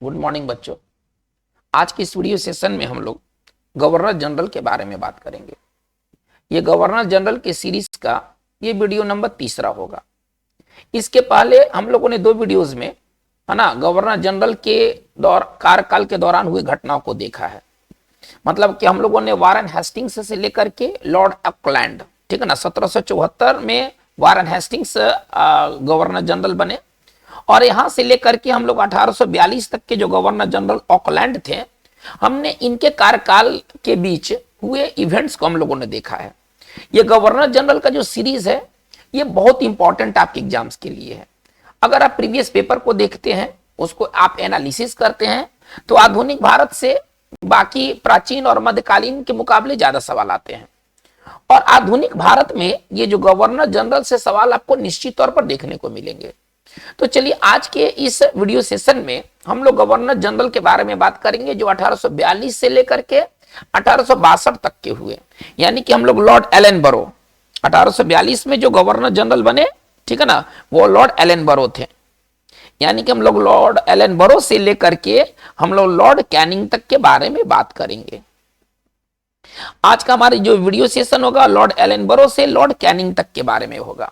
Good morning बच्चों। आज की इस वीडियो सेशन में हम लोग गवर्नर जनरल के बारे में बात करेंगे। ये गवर्नर जनरल के सीरीज का ये वीडियो नंबर 3 होगा। इसके पहले हम लोगों ने 2 वीडियोस में है ना गवर्नर जनरल के कार्यकाल के दौरान हुई घटनाओं को देखा है। मतलब कि हम लोगों ने वारन हेस्टिंग्स से लेकर के लॉर्ड ऑकलैंड, ठीक है ना, 1774 में वारन हेस्टिंग्स गवर्नर जनरल बने और यहां से लेकर के हम लोग 1842 तक के जो गवर्नर जनरल ऑकलैंड थे, हमने इनके कार्यकाल के बीच हुए इवेंट्स को हम लोगों ने देखा है। ये गवर्नर जनरल का जो सीरीज है ये बहुत इंपॉर्टेंट आपके एग्जाम्स के लिए है। अगर आप प्रीवियस पेपर को देखते हैं, उसको आप एनालिसिस करते हैं, तो आधुनिक भारत से बाकी प्राचीन और मध्यकालीन के मुकाबले ज्यादा सवाल आते हैं। और आधुनिक भारत में ये जो गवर्नर जनरल से सवाल आपको निश्चित तौर पर देखने को मिलेंगे। तो चलिए आज के इस वीडियो सेशन में हम लोग गवर्नर जनरल के बारे में बात करेंगे जो 1842 से लेकर के 1862 तक के हुए। यानी कि हम लोग लॉर्ड एलनबरो 1842 में जो गवर्नर जनरल बने, ठीक है ना, वो लॉर्ड एलनबरो थे। यानी कि हम लोग लॉर्ड एलनबरो से लेकर के हम लोग लॉर्ड कैनिंग तक के बारे में बात करेंगे। आज का हमारी जो वीडियो सेशन होगा लॉर्ड एलनबरो से लॉर्ड कैनिंग तक के बारे में होगा।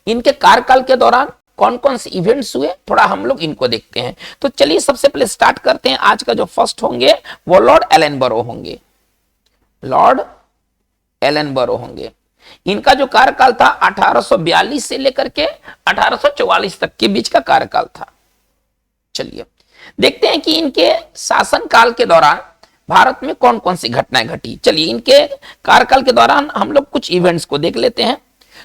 इनके कार्यकाल के दौरान कौन कौन से इवेंट्स हुए, थोड़ा हम लोग इनको देखते हैं। तो चलिए सबसे पहले स्टार्ट करते हैं। आज का जो फर्स्ट होंगे वो लॉर्ड एलनबरो होंगे। लॉर्ड एलनबरो होंगे। इनका जो कार्यकाल था 1842 से लेकर के 1844 तक के बीच का कार्यकाल था। चलिए देखते हैं कि इनके शासनकाल के दौरान भारत में कौन कौन सी घटनाएं घटी। चलिए इनके कार्यकाल के दौरान हम लोग कुछ इवेंट्स को देख लेते हैं।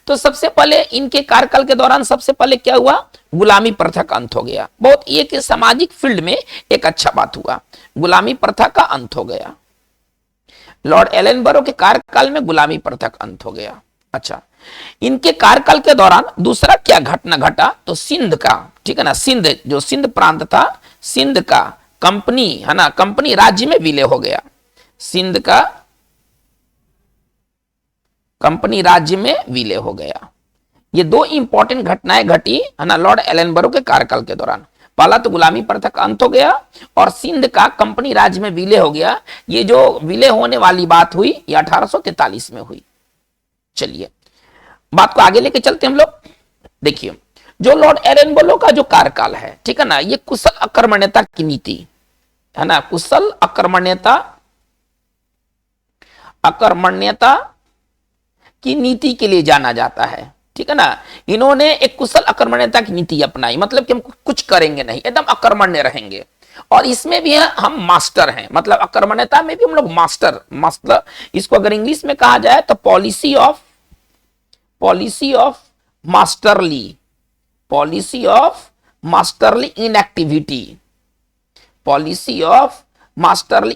तो सबसे पहले इनके कार्यकाल के दौरान सबसे पहले क्या हुआ, गुलामी प्रथा का अंत हो गया। बहुत ये कि सामाजिक फील्ड में एक अच्छा बात हुआ, गुलामी प्रथा का अंत हो गया। लॉर्ड एलनबरो के कार्यकाल में गुलामी प्रथा का अंत हो गया। अच्छा, इनके कार्यकाल के दौरान दूसरा क्या घटना घटा, तो सिंध का, ठीक है ना, सिंध जो सिंध प्रांत था, सिंध का कंपनी, है ना, कंपनी राज्य में विलय हो गया। सिंध का कंपनी राज्य में विलय हो गया। ये 2 इंपॉर्टेंट घटनाएं घटी, है ना, लॉर्ड एलनबरो के कार्यकाल के दौरान। पहला तो गुलामी प्रथा का अंत हो गया और सिंध का कंपनी राज्य में विलय हो गया। ये जो विलय होने वाली बात हुई ये 1843 में हुई। चलिए बात को आगे लेके चलते हम लोग। देखिए जो लॉर्ड एलनबरो का जो कार्यकाल है, ठीक है ना, ये कुशल आक्रमण्यता की नीति, है ना, कुशल आक्रमण्यता की नीति के लिए जाना जाता है। ठीक है ना, इन्होंने एक कुशल आक्रमण्यता की नीति अपनाई। मतलब कि हम कुछ करेंगे नहीं, एकदम आक्रमण्य रहेंगे। और इसमें भी हम मास्टर हैं, मतलब आक्रमण्यता में भी हम लोग मास्टर, मतलब इसको अगर इंग्लिश में कहा जाए तो पॉलिसी ऑफ मास्टरली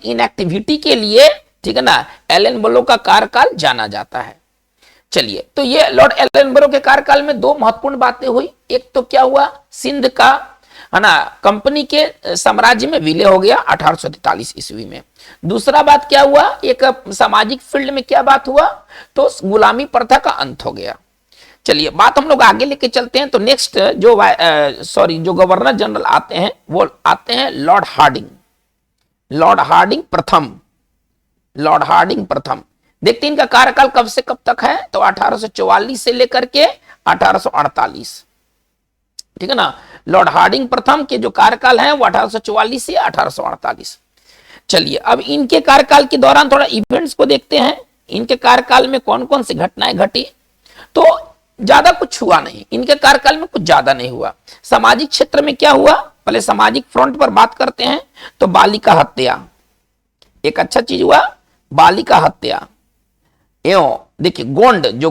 इनएक्टिविटी के लिए, ठीक है ना, एलनबरो का कार्यकाल जाना जाता है। चलिए तो ये लॉर्ड एलनबरो के कार्यकाल में 2 महत्वपूर्ण बातें हुई। एक तो क्या हुआ, सिंध का, है ना, कंपनी के साम्राज्य में विलय हो गया 1843 ईस्वी में। दूसरा बात क्या हुआ, एक सामाजिक फील्ड में क्या बात हुआ, तो गुलामी प्रथा का अंत हो गया। चलिए बात हम लोग आगे लेके चलते हैं। तो नेक्स्ट जो गवर्नर जनरल आते हैं वो आते हैं लॉर्ड हार्डिंग प्रथम। देखते हैं इनका कार्यकाल कब से कब तक है, तो 1844 से लेकर के 1848, ठीक है ना। लॉर्ड हार्डिंग प्रथम के जो कार्यकाल है वो 1844 से 1848। चलिए अब इनके कार्यकाल के दौरान थोड़ा इवेंट्स को देखते हैं। इनके कार्यकाल में कौन कौन सी घटनाएं घटी, तो ज्यादा कुछ हुआ नहीं, इनके कार्यकाल में कुछ ज्यादा नहीं हुआ। सामाजिक क्षेत्र में क्या हुआ, पहले सामाजिक फ्रंट पर बात करते हैं। तो बालिका हत्या एक अच्छा चीज हुआ, बालिका हत्या। एवं देखिए गोंड जो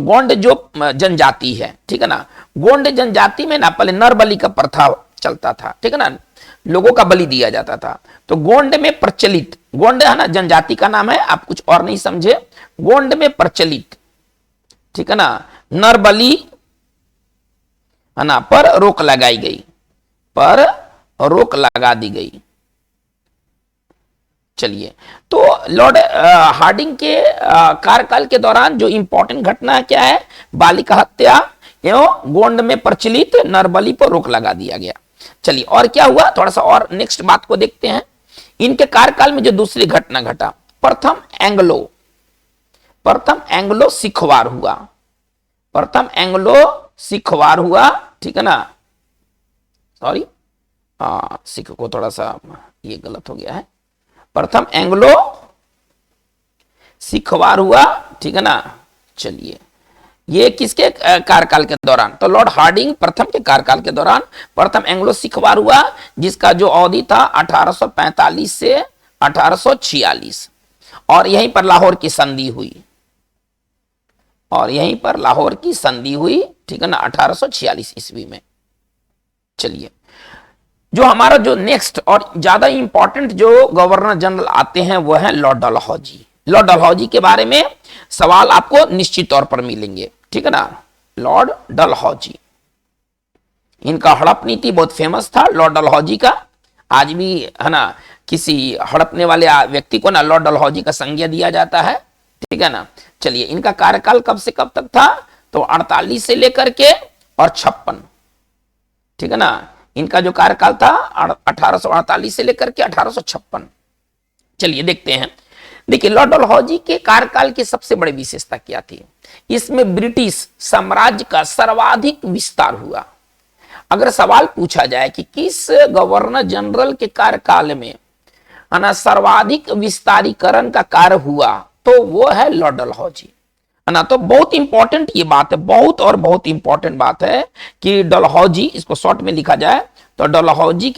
जनजाति है, ठीक है ना, गोंड जनजाति में ना पहले नर बलि का प्रथा चलता था, ठीक है ना, लोगों का बलि दिया जाता था। तो गोंड में प्रचलित, गोंड है ना जनजाति का नाम है, आप कुछ और नहीं समझे, गोंड में प्रचलित, ठीक है ना, नर बलि, है ना, पर रोक लगा दी गई। चलिए तो लॉर्ड हार्डिंग के कार्यकाल के दौरान जो इंपॉर्टेंट घटना क्या है, बालिका हत्या एवं गोंड में प्रचलित नरबली पर रोक लगा दिया गया। चलिए और क्या हुआ, थोड़ा सा और नेक्स्ट बात को देखते हैं। इनके कार्यकाल में जो दूसरी घटना घटा, प्रथम एंग्लो सिख वार हुआ। प्रथम एंग्लो सिख वार हुआ, ठीक है ना, सॉरी सिख को थोड़ा सा ये गलत हो गया है। प्रथम एंग्लो सिख वार हुआ, ठीक है ना। चलिए ये किसके कार्यकाल के दौरान, तो लॉर्ड हार्डिंग प्रथम के कार्यकाल के दौरान प्रथम एंग्लो सिख वार हुआ, जिसका जो अवधि था 1845 से 1846, और यहीं पर लाहौर की संधि हुई, ठीक है ना, 1846 ईस्वी में। चलिए जो हमारा जो नेक्स्ट और ज्यादा इंपॉर्टेंट जो गवर्नर जनरल आते हैं वो है लॉर्ड डलहौजी। लॉर्ड डलहौजी के बारे में सवाल आपको निश्चित तौर पर मिलेंगे, ठीक है ना। लॉर्ड डलहौजी, इनका हड़प नीति बहुत फेमस था लॉर्ड डलहौजी का। आज भी है ना किसी हड़पने वाले व्यक्ति को ना लॉर्ड डलहौजी का संज्ञा दिया जाता है, ठीक है ना। चलिए इनका कार्यकाल कब से कब तक था, तो 48 से लेकर के और 56, ठीक है ना। इनका जो कार्यकाल था 1848 से लेकर के 1856। चलिए देखते हैं। देखिए लॉर्ड डलहौजी के कार्यकाल की सबसे बड़ी विशेषता क्या थी, इसमें ब्रिटिश साम्राज्य का सर्वाधिक विस्तार हुआ। अगर सवाल पूछा जाए कि किस गवर्नर जनरल के कार्यकाल में है ना सर्वाधिक विस्तारीकरण का कार्य हुआ, तो वो है लॉर्ड डलहौजी, है ना। तो बहुत इंपॉर्टेंट ये बात है, बहुत और बहुत इंपॉर्टेंट बात है कि डलहौजी, इसको शॉर्ट में लिखा जाए तो डलहौजी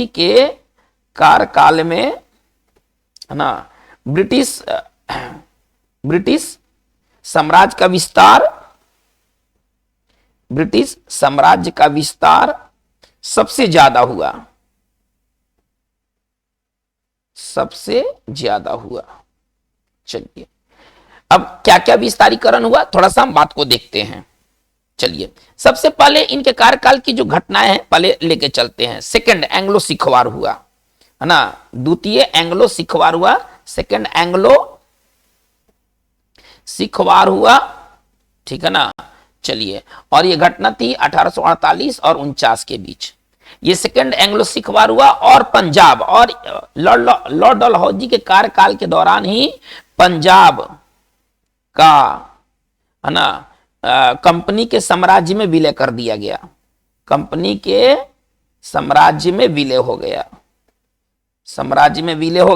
के कार्यकाल में है ना ब्रिटिश साम्राज्य का विस्तार सबसे ज्यादा हुआ। चलिए अब क्या क्या विस्तारीकरण हुआ, थोड़ा सा हम बात को देखते हैं। चलिए सबसे पहले इनके कार्यकाल की जो घटनाएं हैं पहले लेके चलते हैं। सेकंड एंग्लो सिख वार हुआ, है ना, द्वितीय एंग्लो सिख वार हुआ, सेकंड एंग्लो सिख वार हुआ, ठीक है ना। चलिए और ये घटना थी 1848 और 49 के बीच, ये सेकंड एंग्लो सिख वार हुआ। और पंजाब, और लॉर्ड डलहौजी के कार्यकाल के दौरान ही पंजाब का है ना कंपनी के साम्राज्य में विलय कर दिया गया, कंपनी के साम्राज्य में विलय हो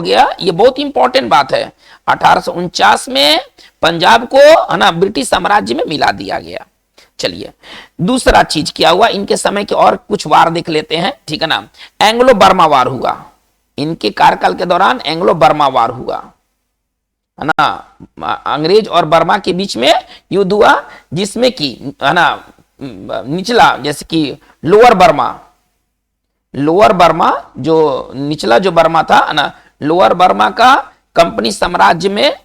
गया। ये बहुत इंपॉर्टेंट बात है। 1849 में पंजाब को है ना ब्रिटिश साम्राज्य में मिला दिया गया। चलिए दूसरा चीज क्या हुआ, इनके समय के और कुछ वार देख लेते हैं, ठीक है ना। एंग्लो बर्मा वार हुआ, इनके कार्यकाल के दौरान एंग्लो बर्मा वार हुआ, है ना। अंग्रेज और बर्मा के बीच में युद्ध हुआ, जिसमें कि है ना निचला, जैसे कि लोअर बर्मा जो निचला जो बर्मा था ना, लोअर बर्मा का कंपनी साम्राज्य में,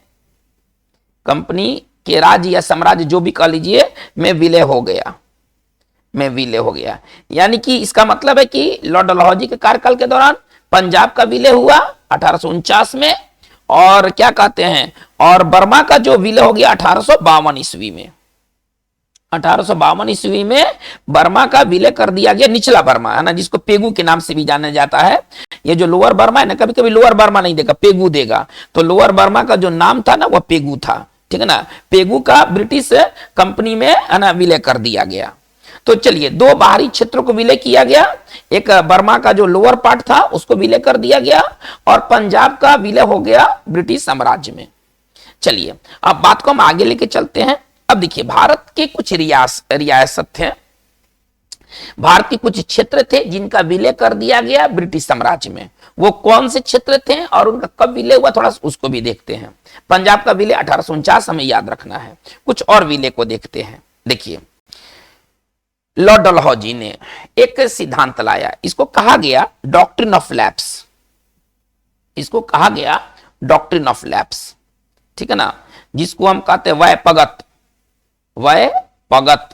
कंपनी के राज्य या साम्राज्य जो भी कह लीजिए, में विलय हो गया। यानी कि इसका मतलब है कि लॉर्ड डलहौजी के कार्यकाल के दौरान पंजाब का विलय हुआ 1849 में, और क्या कहते हैं, और बर्मा का जो विलय हो गया 1852 ईस्वी में। 1852 ईस्वी में बर्मा का विलय कर दिया गया, निचला बर्मा, है ना, जिसको पेगू के नाम से भी जाना जाता है। ये जो लोअर बर्मा है ना, कभी कभी लोअर बर्मा नहीं देगा, पेगू देगा, तो लोअर बर्मा का जो नाम था ना वो पेगू था, ठीक है ना। पेगू का ब्रिटिश कंपनी में है ना विलय कर दिया गया। तो चलिए दो बाहरी क्षेत्रों को विलय किया गया, एक बर्मा का जो लोअर पार्ट था उसको विलय कर दिया गया, और पंजाब का विलय हो गया ब्रिटिश साम्राज्य में। चलिए अब बात को हम आगे लेके चलते हैं। अब देखिए भारत के कुछ रियासत थे, भारत के कुछ क्षेत्र थे जिनका विलय कर दिया गया ब्रिटिश साम्राज्य में। वो कौन से क्षेत्र थे और उनका कब विलय हुआ, थोड़ा उसको भी देखते हैं। पंजाब का विलय 1849 हमें याद रखना है। कुछ और विलय को देखते हैं। देखिए लॉर्ड डलहौजी ने एक सिद्धांत लाया, इसको कहा गया डॉक्ट्रिन ऑफ लैप्स, ठीक है ना, जिसको हम कहते हैं वय पगत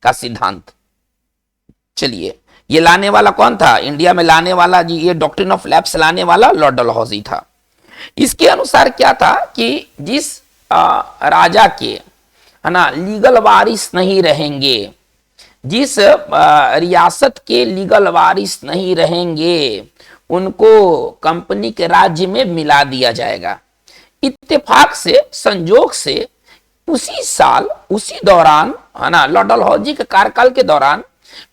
का सिद्धांत। चलिए ये लाने वाला कौन था, इंडिया में लाने वाला जी, ये डॉक्ट्रिन ऑफ लैप्स लाने वाला लॉर्ड डलहौजी था। इसके अनुसार क्या था कि जिस राजा के है ना लीगल वारिस नहीं रहेंगे, जिस रियासत के लीगल वारिस नहीं रहेंगे उनको कंपनी के राज्य में मिला दिया जाएगा। इत्तेफाक से, संजोग से उसी साल, उसी दौरान, है ना, लॉर्ड डलहौजी के कार्यकाल के दौरान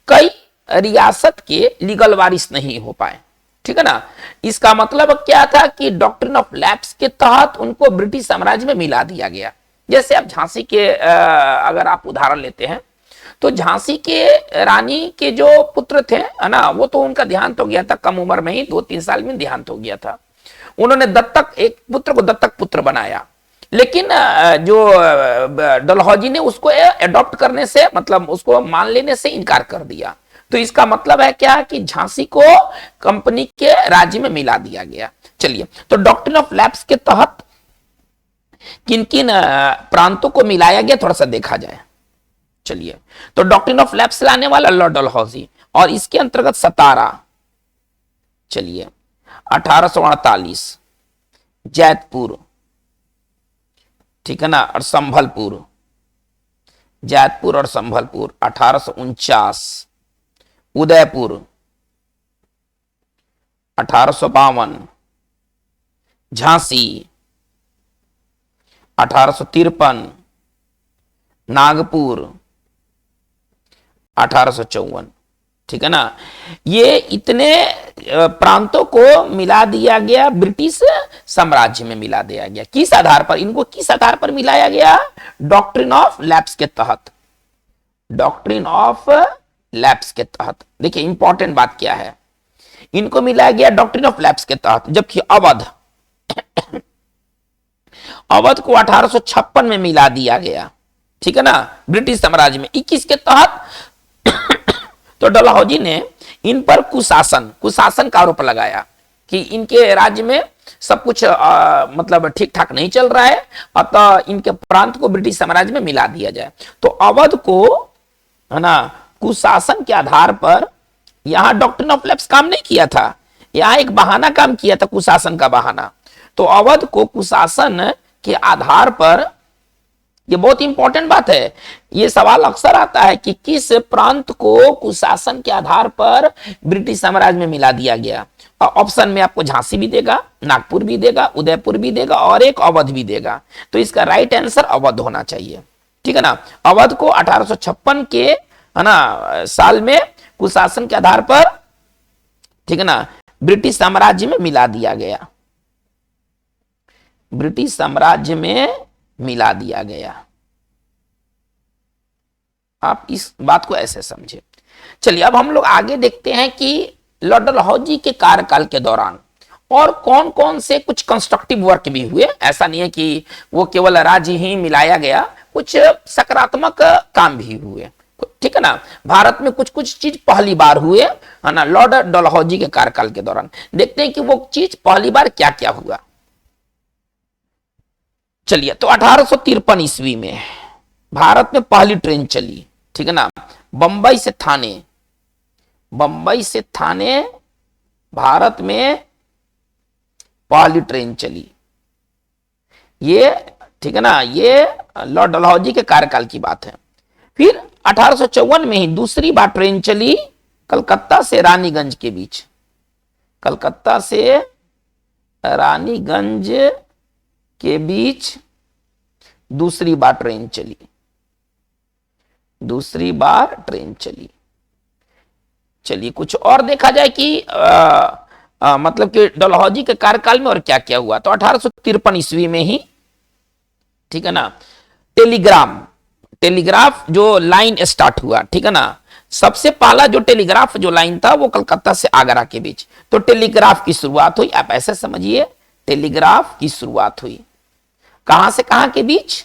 कई रियासत के लीगल वारिस नहीं हो पाए। ठीक है ना। इसका मतलब क्या था कि डॉक्ट्रिन ऑफ लैप्स के तहत उनको ब्रिटिश साम्राज्य में मिला दिया गया। जैसे अब झांसी के अगर आप उदाहरण लेते हैं तो झांसी के रानी के जो पुत्र थे, है ना, वो तो उनका देहांत हो गया था कम उम्र में ही, 2-3 साल में देहांत हो गया था। उन्होंने दत्तक, एक पुत्र को दत्तक पुत्र बनाया, लेकिन जो डलहौजी ने उसको एडॉप्ट करने से, मतलब उसको मान लेने से इनकार कर दिया। तो इसका मतलब है क्या कि झांसी को कंपनी के राज्य में मिला दिया गया। चलिए, तो डॉक्ट्रिन ऑफ लैप्स के तहत किन किन प्रांतों को मिलाया गया थोड़ा सा देखा जाए। चलिए, तो डॉक्ट्रिन ऑफ लैप्स लाने वाला लॉर्ड डलहौजी, और इसके अंतर्गत सतारा, चलिए 1848, जैतपुर, ठीक है ना, और संभलपुर, जैतपुर और संभलपुर 1849, उदयपुर 1852, झांसी 1853, नागपुर 1854। ठीक है ना। ये इतने प्रांतों को मिला दिया गया, ब्रिटिश साम्राज्य में मिला दिया गया। किस आधार पर? इनको किस आधार पर मिलाया गया? डॉक्ट्रिन ऑफ लैप्स के तहत। डॉक्ट्रिन ऑफ लैप्स के तहत। देखिए इंपॉर्टेंट बात क्या है, इनको मिलाया गया डॉक्ट्रिन ऑफ लैप्स के तहत, जबकि अवध अवध को 1856 में मिला दिया गया। ठीक है ना, ब्रिटिश साम्राज्य में 21 के तहत। तो डलहौजी ने इन पर कुशासन का आरोप लगाया कि इनके राज्य में सब कुछ मतलब ठीक ठाक नहीं चल रहा है, अतः इनके प्रांत को ब्रिटिश साम्राज्य में मिला दिया जाए। तो अवध को, है ना, कुशासन के आधार पर, यहां डॉक्ट्रिन ऑफ लैप्स काम नहीं किया था, यहां एक बहाना काम किया था, कुशासन का बहाना। तो अवध को कुशासन के आधार पर, ये बहुत इंपॉर्टेंट बात है, ये सवाल अक्सर आता है कि किस प्रांत को कुशासन के आधार पर ब्रिटिश साम्राज्य में मिला दिया गया। ऑप्शन में आपको झांसी भी देगा, नागपुर भी देगा, उदयपुर भी देगा और एक अवध भी देगा। तो इसका राइट आंसर अवध होना चाहिए। ठीक है ना। अवध को 1856 के, है ना, साल में कुशासन के आधार पर, ठीक है ना, ब्रिटिश साम्राज्य में मिला दिया गया। ब्रिटिश साम्राज्य में मिला दिया गया। आप इस बात को ऐसे समझे। चलिए अब हम लोग आगे देखते हैं कि लॉर्ड डलहौजी के कार्यकाल के दौरान और कौन कौन से कुछ कंस्ट्रक्टिव वर्क भी हुए। ऐसा नहीं है कि वो केवल राज्य ही मिलाया गया, कुछ सकारात्मक काम भी हुए। ठीक है ना। भारत में कुछ कुछ चीज पहली बार हुए, है ना, लॉर्ड डलहौजी के कार्यकाल के दौरान। देखते हैं कि वो चीज पहली बार क्या क्या हुआ। चलिए, तो 1853 ईस्वी में भारत में पहली ट्रेन चली। ठीक है ना। बंबई से थाने, बंबई से थाने भारत में पहली ट्रेन चली। ये, ठीक है ना, ये लॉर्ड डलहौजी के कार्यकाल की बात है। फिर 1854 में ही दूसरी बार ट्रेन चली कलकत्ता से रानीगंज के बीच। कलकत्ता से रानीगंज के बीच दूसरी बार ट्रेन चली। दूसरी बार ट्रेन चली। चलिए कुछ और देखा जाए कि मतलब कि डलहौजी के कार्यकाल में और क्या क्या हुआ। तो 1853 ईस्वी में ही, ठीक है ना, टेलीग्राफ जो लाइन स्टार्ट हुआ। ठीक है ना। सबसे पहला जो टेलीग्राफ जो लाइन था वो कलकत्ता से आगरा के बीच। तो टेलीग्राफ की शुरुआत हुई। आप ऐसे समझिए, टेलीग्राफ की शुरुआत हुई कहां से कहां के बीच?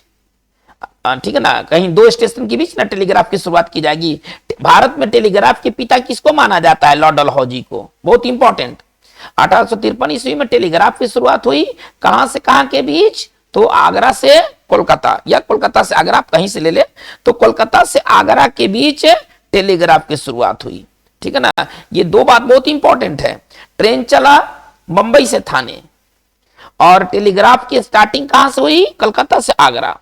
ठीक है ना, कहीं दो स्टेशन के बीच ना टेलीग्राफ की शुरुआत की जाएगी। भारत में टेलीग्राफ के पिता किसको माना जाता है? लॉर्ड डलहौजी को। बहुत इंपॉर्टेंट। 1853 ईस्वी में टेलीग्राफ की शुरुआत हुई कहां से कहां के बीच? तो आगरा से कोलकाता, या कोलकाता से आगरा, कहीं से ले ले। तो कोलकाता से आगरा के बीच टेलीग्राफ की शुरुआत हुई। ठीक है ना। ये दो बात बहुत इंपॉर्टेंट है। ट्रेन चला बंबई से थाने, और टेलीग्राफ की स्टार्टिंग कहां से हुई? कलकत्ता से आगरा।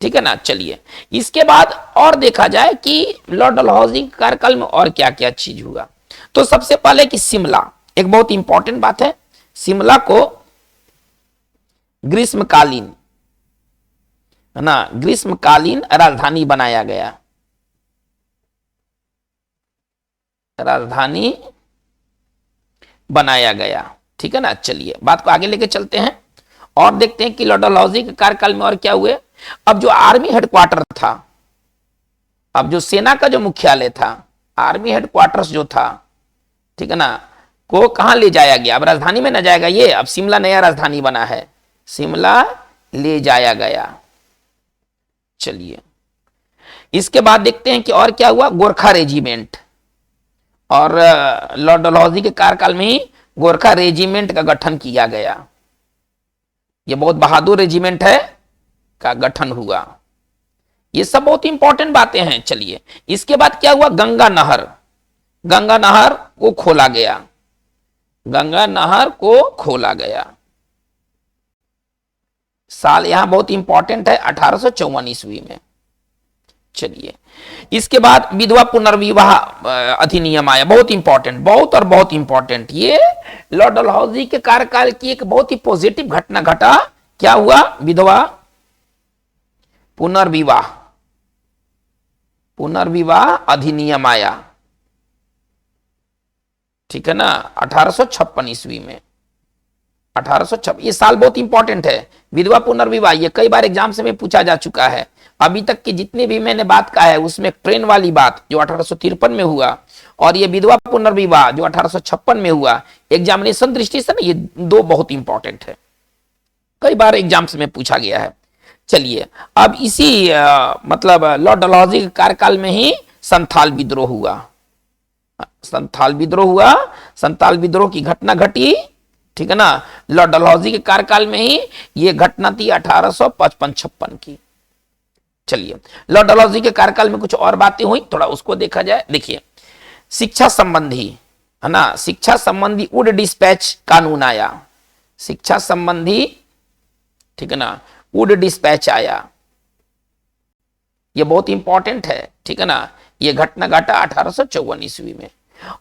ठीक है ना। चलिए इसके बाद और देखा जाए कि लॉर्ड डलहौजी के कार्यकाल में और क्या क्या चीज हुआ। तो सबसे पहले कि शिमला, एक बहुत इंपॉर्टेंट बात है, शिमला को ग्रीष्मकालीन, है ना, ग्रीष्मकालीन राजधानी बनाया गया, राजधानी बनाया गया, ठीक है ना। चलिए बात को आगे लेके चलते हैं और देखते हैं कि लॉर्ड डलहौजी के कार्यकाल में और क्या हुए। अब जो आर्मी हेडक्वार्टर था, अब जो सेना का जो मुख्यालय था, आर्मी हेडक्वार्टर्स जो था, ठीक है ना, को कहां ले जाया गया। अब राजधानी में न जाएगा ये, अब शिमला नया राजधानी बना है, शिमला ले जाया गया। चलिए इसके बाद देखते हैं कि और क्या हुआ। गोरखा रेजिमेंट, और लॉर्ड डलहौजी के कार्यकाल में ही गोरखा रेजिमेंट का गठन किया गया। यह बहुत बहादुर रेजिमेंट है का गठन हुआ। ये सब बहुत इंपॉर्टेंट बातें हैं। चलिए इसके बाद क्या हुआ। गंगा नहर, गंगा नहर को खोला गया, गंगा नहर को खोला गया। साल यहां बहुत इंपॉर्टेंट है, 1854 ईस्वी में। चलिए इसके बाद विधवा पुनर्विवाह अधिनियम आया, बहुत इंपॉर्टेंट, बहुत और बहुत इंपॉर्टेंट। ये लॉर्ड डलहौजी के कार्यकाल की एक बहुत ही पॉजिटिव घटना घटा। क्या हुआ। विधवा पुनर्विवाह, पुनर्विवाह अधिनियम आया, ठीक है ना, 1856 ईस्वी में। 1856, ये साल बहुत इंपॉर्टेंट है। विधवा पुनर्विवाह ये कई बार एग्जाम से में पूछा जा चुका है। अभी तक की जितने भी मैंने बात कहा है उसमें ट्रेन वाली बात जो 1853 में हुआ, और ये विधवा पुनर्विवाह जो 1856 में हुआ, एग्जामिनेशन दृष्टि से ना ये दो बहुत इंपॉर्टेंट है, कई बार एग्जाम्स में पूछा गया है। चलिए अब इसी मतलब लॉर्ड डलहौजी के कार्यकाल में ही संथाल विद्रोह हुआ, संथाल विद्रोह हुआ, संथाल विद्रोह की घटना घटी, ठीक है ना। लॉर्ड डलहौजी के कार्यकाल में ही ये घटना थी 1855-56 की। चलिए लॉर्ड डलहौजी के कार्यकाल में कुछ और बातें हुई, थोड़ा उसको देखा जाए। देखिए शिक्षा संबंधी, है ना, शिक्षा संबंधी वुड डिस्पैच कानून आया, शिक्षा संबंधी, ठीक है ना, वुड डिस्पैच आया। ये बहुत इंपॉर्टेंट है, ठीक है ना। ये घटना घटा 1854 ईस्वी में।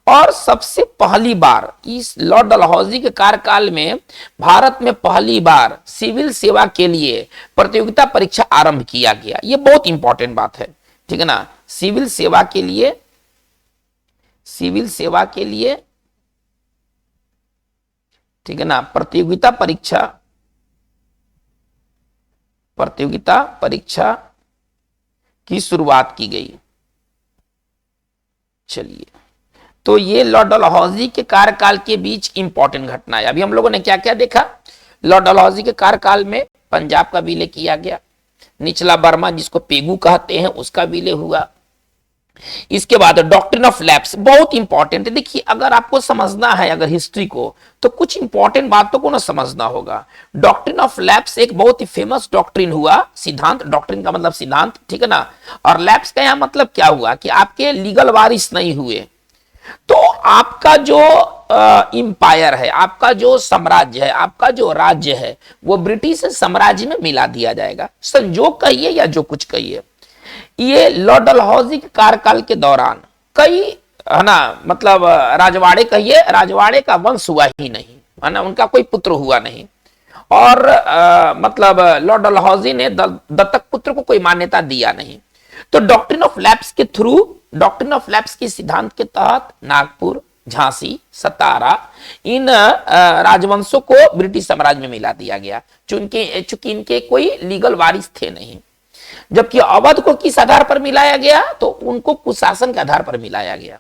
और सबसे पहली बार इस लॉर्ड डलहौजी के कार्यकाल में भारत में पहली बार सिविल सेवा के लिए प्रतियोगिता परीक्षा आरंभ किया गया। ये बहुत इंपॉर्टेंट बात है, ठीक है ना। सिविल सेवा के लिए, सिविल सेवा के लिए, ठीक है ना, प्रतियोगिता परीक्षा, प्रतियोगिता परीक्षा की शुरुआत की गई। चलिए तो ये लॉर्ड डलहौजी के कार्यकाल के बीच इंपॉर्टेंट घटना है। अभी हम लोगों ने क्या क्या देखा। लॉर्ड डलहौजी के कार्यकाल में पंजाब का विलय किया गया, निचला बर्मा जिसको पेगू कहते हैं उसका विलय हुआ। इसके बाद डॉक्ट्रिन ऑफ लैप्स, बहुत इंपॉर्टेंट है। देखिए अगर आपको समझना है अगर हिस्ट्री को, तो कुछ इंपॉर्टेंट बातों को ना समझना होगा। डॉक्ट्रिन ऑफ लैप्स एक बहुत ही फेमस डॉक्ट्रिन हुआ, सिद्धांत, डॉक्ट्रिन का मतलब सिद्धांत, ठीक है ना। और लैप्स का यहां मतलब क्या हुआ कि आपके लीगल वारिस नहीं हुए तो आपका जो इंपायर है, आपका जो साम्राज्य है, आपका जो राज्य है, वो ब्रिटिश साम्राज्य में मिला दिया जाएगा। संजोग कहिए या जो कुछ कहिए, ये लॉर्ड डलहौजी के कार्यकाल के दौरान कई, है ना, मतलब राजवाड़े कहिए, राजवाड़े का वंश हुआ ही नहीं, है ना, उनका कोई पुत्र हुआ नहीं। और मतलब लॉर्ड डलहौजी ने दत्तक पुत्र को कोई मान्यता दिया नहीं। तो डॉक्ट्रिन ऑफ लैप्स के थ्रू, डॉक्ट्रिन ऑफ लैप्स के सिद्धांत के तहत नागपुर, झांसी, सतारा, इन राजवंशों को ब्रिटिश साम्राज्य में मिला दिया गया, चूंकि इनके कोई लीगल वारिस थे नहीं। जबकि अवध को किस आधार पर मिलाया गया, तो उनको कुशासन के आधार पर मिलाया गया।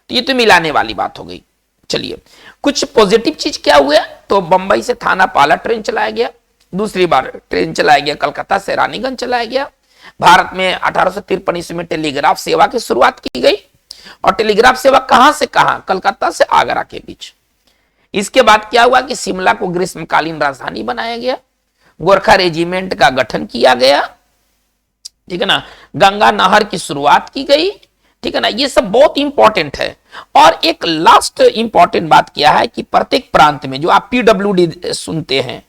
तो ये तो मिलाने वाली बात हो गई। चलिए कुछ पॉजिटिव चीज क्या हुआ, तो बंबई से थाना पाला ट्रेन चलाया गया, दूसरी बार ट्रेन चलाया गया, कलकत्ता से रानीगंज चलाया गया। भारत में 1853 ईस्वी में टेलीग्राफ सेवा की शुरुआत की गई, और टेलीग्राफ सेवा कहां से कहां, कलकत्ता से आगरा के बीच। इसके बाद क्या हुआ कि शिमला को ग्रीष्मकालीन राजधानी बनाया गया, गोरखा रेजिमेंट का गठन किया गया, ठीक है ना, गंगा नहर की शुरुआत की गई, ठीक है ना। ये सब बहुत इंपॉर्टेंट है। और एक लास्ट इंपॉर्टेंट बात क्या है कि प्रत्येक प्रांत में जो आप पीडब्ल्यूडी सुनते हैं,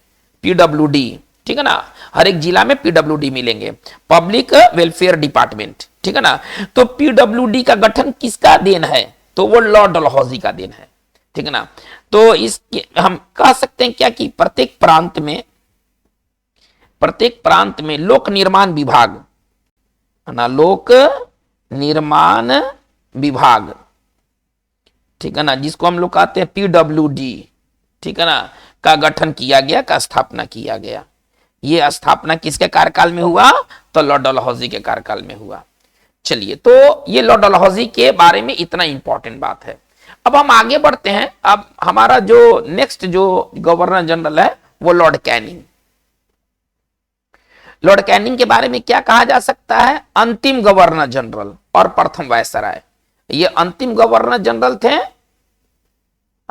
पीडब्ल्यूडी, ठीक है ना, हर एक जिला में पीडब्ल्यूडी मिलेंगे, पब्लिक वेलफेयर डिपार्टमेंट, ठीक है ना। तो पीडब्ल्यूडी का गठन किसका देन है, तो वो लॉर्ड डलहौजी का देन है, ठीक है ना। तो इस हम कह सकते हैं क्या कि प्रत्येक प्रांत में लोक निर्माण विभाग है ना, लोक निर्माण विभाग, ठीक है ना, जिसको हम लोग कहते हैं पीडब्ल्यूडी, ठीक है ना, का गठन किया गया, का स्थापना किया गया। ये स्थापना किसके कार्यकाल में हुआ, तो लॉर्ड डलहौजी के कार्यकाल में हुआ। चलिए, तो ये लॉर्ड डलहौजी के बारे में इतना इंपॉर्टेंट बात है। अब हम आगे बढ़ते हैं। अब हमारा जो नेक्स्ट जो गवर्नर जनरल है वो लॉर्ड कैनिंग। लॉर्ड कैनिंग के बारे में क्या कहा जा सकता है, अंतिम गवर्नर जनरल और प्रथम वायसराय। ये अंतिम गवर्नर जनरल थे, है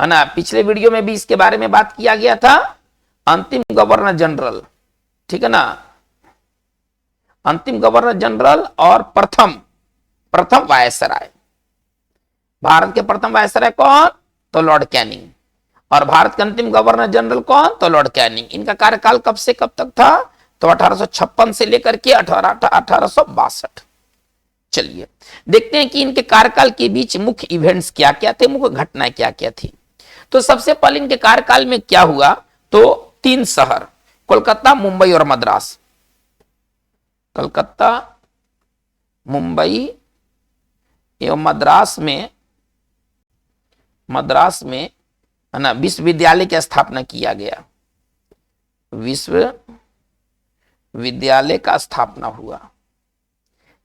ना। पिछले वीडियो में भी इसके बारे में बात किया गया था, अंतिम गवर्नर जनरल, ठीक है ना, अंतिम गवर्नर जनरल और प्रथम वायसराय। भारत के प्रथम वायसराय कौन, तो लॉर्ड कैनिंग, और भारत के अंतिम गवर्नर जनरल कौन, तो लॉर्ड कैनिंग। इनका कार्यकाल कब से कब तक था, तो 1856 से लेकर के 1862। चलिए देखते हैं कि इनके कार्यकाल के बीच मुख्य इवेंट्स क्या क्या थे, मुख्य घटनाएं क्या क्या थी। तो सबसे पहले इनके कार्यकाल में क्या हुआ, तो 3 शहर कोलकाता, मुंबई और मद्रास, कलकत्ता, मुंबई एवं मद्रास में है ना विश्वविद्यालय की स्थापना किया गया, विश्वविद्यालय का स्थापना हुआ।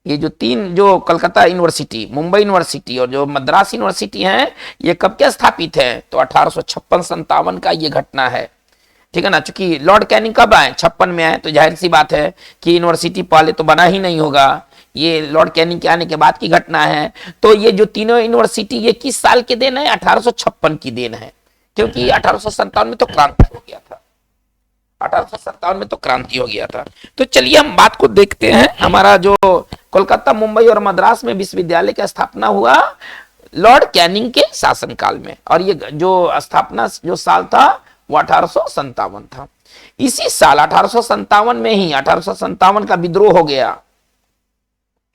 ये जो 3 जो कलकत्ता यूनिवर्सिटी, मुंबई यूनिवर्सिटी और जो मद्रास यूनिवर्सिटी हैं, ये कब क्या स्थापित है, तो 1856-57 का ये घटना है, ठीक है ना। चूंकि लॉर्ड कैनिंग कब आए, 56 में आए, तो जाहिर सी बात है कि यूनिवर्सिटी पहले तो बना ही नहीं होगा, ये लॉर्ड कैनिंग के आने के बाद की घटना है। तो ये जो तीनों यूनिवर्सिटी ये किस साल के देन है, 1856 की देन है, क्योंकि 1857 में तो क्रांति हो गया था, 1857 में तो क्रांति हो गया था। तो चलिए हम बात को देखते हैं। हमारा जो कोलकाता, मुंबई और मद्रास में विश्वविद्यालय का स्थापना हुआ लॉर्ड कैनिंग के शासनकाल में, और ये जो स्थापना जो साल था वो 1857 था। इसी साल 1857 में ही 1857 का विद्रोह हो गया,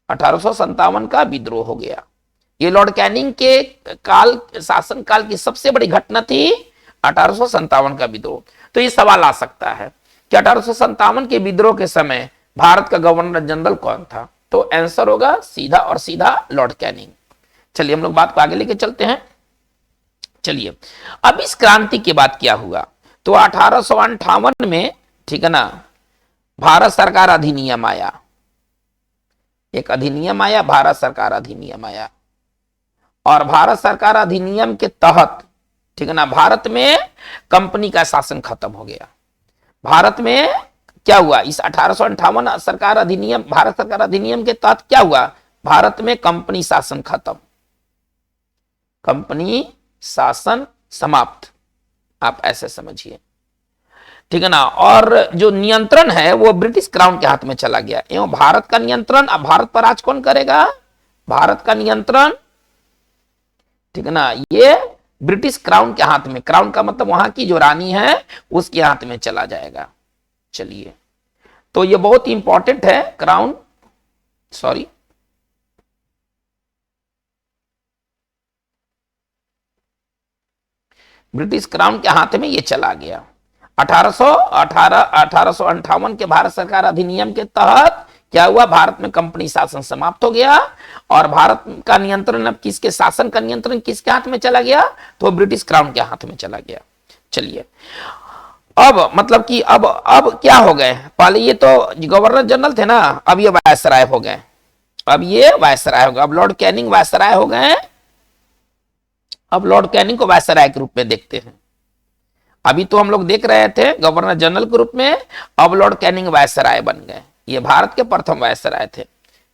1857 का विद्रोह हो गया। ये लॉर्ड कैनिंग के शासन काल की सबसे बड़ी घटना थी 1857 का विद्रोह। तो ये सवाल आ सकता है कि 1857 के विद्रोह के समय भारत का गवर्नर जनरल कौन था, तो आंसर होगा सीधा और सीधा लॉर्ड कैनिंग। चलिए हम लोग बात को आगे लेके चलते हैं। चलिए अब इस क्रांति के बाद क्या हुआ, तो 1858 में, ठीक है ना, भारत सरकार अधिनियम आया, एक अधिनियम आया, भारत सरकार अधिनियम आया। और भारत सरकार अधिनियम के तहत, ठीक है ना, भारत में कंपनी का शासन खत्म हो गया। भारत में क्या हुआ, इस 1858 सरकार अधिनियम, भारत सरकार अधिनियम के तहत क्या हुआ, भारत में कंपनी शासन खत्म, कंपनी शासन समाप्त, आप ऐसे समझिए, ठीक है ना। और जो नियंत्रण है वो ब्रिटिश क्राउन के हाथ में चला गया, एवं भारत का नियंत्रण, अब भारत पर आज कौन करेगा, भारत का नियंत्रण, ठीक है ना, ये ब्रिटिश क्राउन के हाथ में, क्राउन का मतलब वहां की जो रानी है उसके हाथ में चला जाएगा। चलिए तो ये बहुत इंपॉर्टेंट है, क्राउन, सॉरी, ब्रिटिश क्राउन के हाथ में ये चला गया। 1858 के भारत सरकार अधिनियम के तहत क्या हुआ, भारत में कंपनी शासन समाप्त हो गया, और भारत का नियंत्रण अब किसके, शासन का नियंत्रण किसके हाथ में चला गया, तो ब्रिटिश क्राउन के हाथ में चला गया। चलिए अब मतलब कि अब क्या हो गए, पहले ये तो गवर्नर जनरल थे ना, अब ये वायसराय हो गए, अब ये वायसराय हो गए, अब लॉर्ड कैनिंग वायसराय हो गए। अब लॉर्ड कैनिंग को वायसराय के रूप में देखते हैं। अभी तो हम लोग देख रहे थे गवर्नर जनरल के रूप में, अब लॉर्ड कैनिंग वायसराय बन गए, ये भारत के प्रथम वायसराय थे,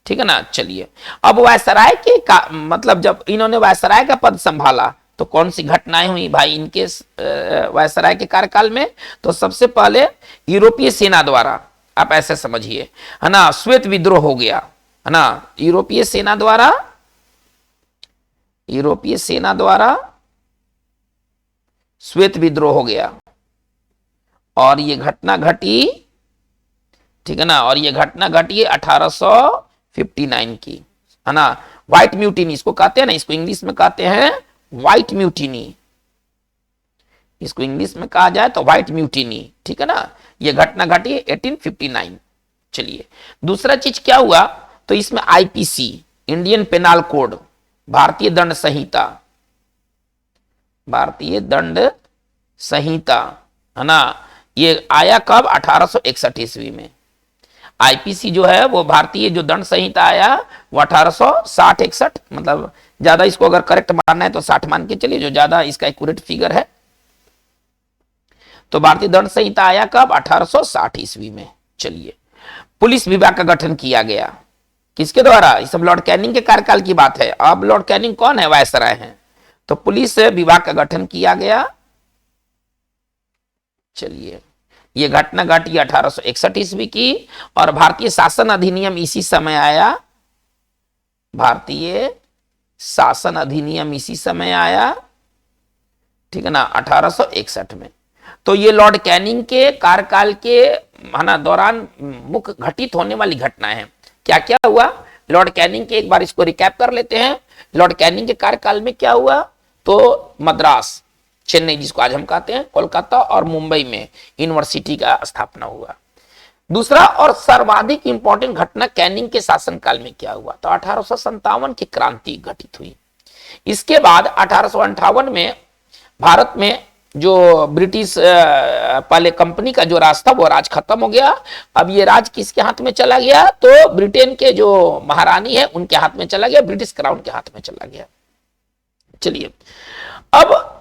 ठीक है ना। चलिए अब वायसराय के मतलब जब इन्होंने वायसराय का पद संभाला तो कौन सी घटनाएं हुई भाई इनके वायसराय के कार्यकाल में, तो सबसे पहले यूरोपीय सेना द्वारा, आप ऐसे समझिए, है ना, श्वेत विद्रोह हो गया, है ना, यूरोपीय सेना द्वारा श्वेत विद्रोह हो गया, और ये घटना घटी ठीक है ना। और ये घटना घटी है 1859 की, है ना। व्हाइट म्यूटिनी इसको कहते हैं ना, इसको इंग्लिश में कहते हैं व्हाइट म्यूटिनी, इसको इंग्लिश में कहा जाए तो व्हाइट म्यूटिनी, ठीक है ना। ये घटना घटी है 1859। चलिए दूसरा चीज क्या हुआ, तो इसमें आईपीसी, इंडियन पेनाल कोड, भारतीय दंड संहिता, भारतीय दंड संहिता, है ना, ये आया कब, 1861 ईस्वी में। आईपीसी जो है वो भारतीय जो दंड संहिता आया वो 1860-61, मतलब ज्यादा इसको अगर करेक्ट मानना है तो 60 मान के चलिए, जो ज्यादा इसका एक्यूरेट फिगर है। तो भारतीय दंड संहिता आया कब, 1860 ईस्वी में। चलिए पुलिस विभाग का गठन किया गया, किसके द्वारा, इस सब लॉर्ड कैनिंग के कार्यकाल की बात है। अब लॉर्ड कैनिंग कौन है, वायसराय हैं। तो पुलिस विभाग का गठन किया गया। चलिए ये घटना घटी 1861 ईस्वी की, और भारतीय शासन अधिनियम इसी समय आया, भारतीय शासन अधिनियम इसी समय आया, ठीक है ना, 1861 में। तो ये लॉर्ड कैनिंग के कार्यकाल के, है ना, दौरान मुख्य घटित होने वाली घटना है। क्या क्या हुआ लॉर्ड कैनिंग के, एक बार इसको रिकैप कर लेते हैं। लॉर्ड कैनिंग के कार्यकाल में क्या हुआ, तो मद्रास, चेन्नई जिसको आज हम कहते हैं, कोलकाता और मुंबई में यूनिवर्सिटी का स्थापना हुआ। दूसरा और सर्वाधिक इंपॉर्टेंट घटना कैनिंग के शासनकाल में क्या हुआ, तो 1857 की क्रांति घटित हुई। इसके बाद 1858 में भारत में जो ब्रिटिश पहले कंपनी का जो राज था वो राज खत्म हो गया। अब ये राज किसके हाथ में चला गया, तो ब्रिटेन के जो महारानी है उनके हाथ में चला गया, ब्रिटिश क्राउन के हाथ में चला गया। चलिए अब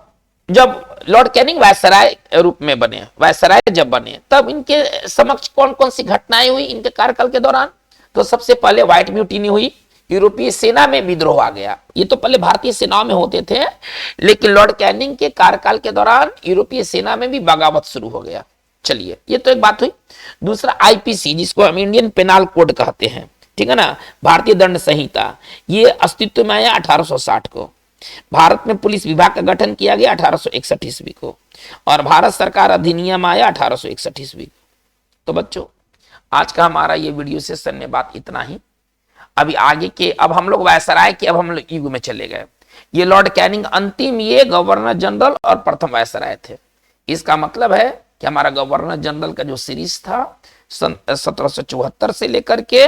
जब लॉर्ड कैनिंग वायसराय रूप में बने, वायसराय जब बने, तब इनके समक्ष कौन कौन सी घटनाएं हुई इनके कार्यकाल के दौरान, तो सबसे पहले व्हाइट म्यूटिनी हुई, यूरोपीय सेना में विद्रोह आ गया। ये तो पहले भारतीय सेनाओं में होते थे, लेकिन लॉर्ड कैनिंग के कार्यकाल के दौरान यूरोपीय सेना में भी बगावत शुरू हो गया। चलिए ये तो एक बात हुई। दूसरा आईपीसी, जिसको हम इंडियन पेनाल कोड कहते हैं, ठीक है ना, भारतीय दंड संहिता, ये अस्तित्व में आया 1860 को। भारत में पुलिस विभाग का गठन किया गया 1861 ईस्वी को, और भारत सरकार अधिनियम आया 1861 ईस्वी को। तो बच्चों आज का हमारा ये वीडियो सेशन में बात इतना ही। अभी आगे के, अब हम लोग वायसराय के, अब हम लोग युग में चले गए। ये लॉर्ड कैनिंग अंतिम ये गवर्नर जनरल और प्रथम वायसराय थे। इसका मतलब है कि हमारा गवर्नर जनरल का जो सीरीज था 1774 से लेकर के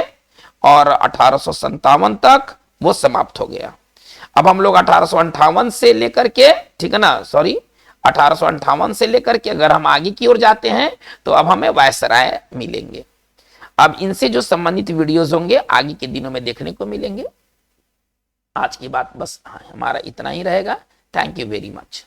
और 1857 तक वो समाप्त हो गया। अब हम लोग 1858 से लेकर के, ठीक है ना, सॉरी 1858 से लेकर के अगर हम आगे की ओर जाते हैं तो अब हमें वायसराय मिलेंगे। अब इनसे जो संबंधित वीडियोस होंगे आगे के दिनों में देखने को मिलेंगे। आज की बात बस हमारा इतना ही रहेगा। Thank you very much.